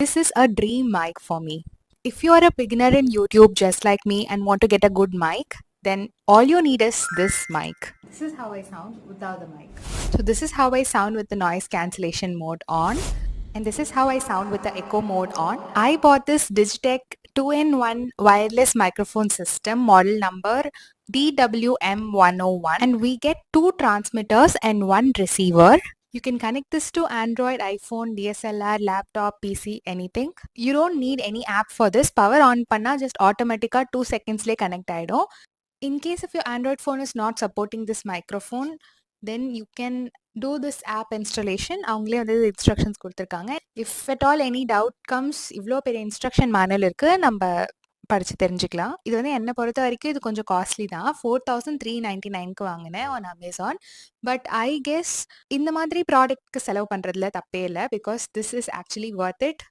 This is a dream mic for me. If you are a beginner in YouTube just like me and want to get a good mic, then all you need is this mic. This is how I sound without the mic. So this is how I sound with the noise cancellation mode on, and this is how I sound with the echo mode on. I bought this Digitech 2-in-1 wireless microphone system model number DWM101, and we get 2 transmitters and 1 receiver. You can connect this to Android, iPhone, DSLR, laptop, PC, anything. You don't need any app for this. Power on panna just automatically 2 seconds lay connect ஆயிடும். In case if your Android phone is not supporting this microphone, then you can do this app installation. அவங்களே வந்து instructions கொடுத்திருக்காங்க. If at all any doubt comes, இவ்ளோ பெரிய instruction manual இருக்கு. நம்ம படிச்சு தெரிஞ்சுக்கலாம். இது வந்து என்ன பொறுத்த வரைக்கும் இது கொஞ்சம் காஸ்ட்லி தான். 4399க்கு வாங்கினேன் on Amazon. But I guess இந்த மாதிரி ப்ராடக்ட்க்கு செலவு பண்றதுல தப்பே இல்ல. Because this is actually Worth it.